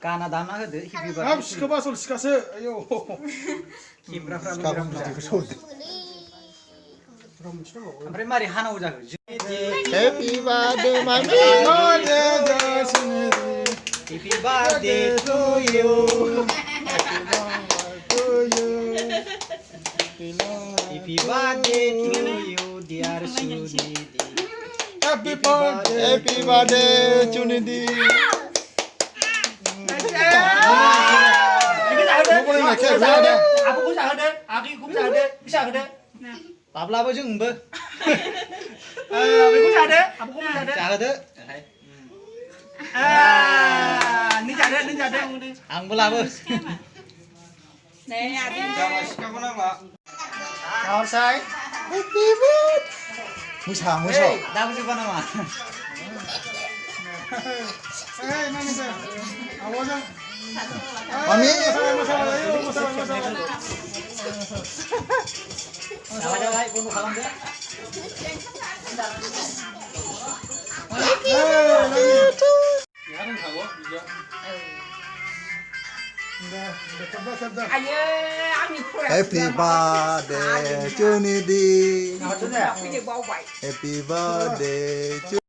गाना दामना होदो हेपि हाब बार्थडे सिखाबा सल सिखासो आयौ केमेराफ्रा सिखाखौ बिदिखौ सौदो ओमफ्राय मारै हानांगौ जाखो हेपि बार्थडे मामि happy birthday to you happy birthday to you dear Sunidhi happy birthday happy birthday Sunidhi Aku bisa ada, aku bisa ada, bisa ada. बाब्लाबो जोंबो Aku bisa ada, aku bisa ada. जाहोदो Ini ada, ini ada. आंबो लाबो Này nhà đi. Selesai. Happy birthday मोसा मोसा दाबो जोबा नामा Hei nani sir awazan मामि masalah ayo masalah जाबाय बन्द खालामदो Ayo, anh khỏe. Happy birthday Sunidhi Bây giờ bao vậy. Happy birthday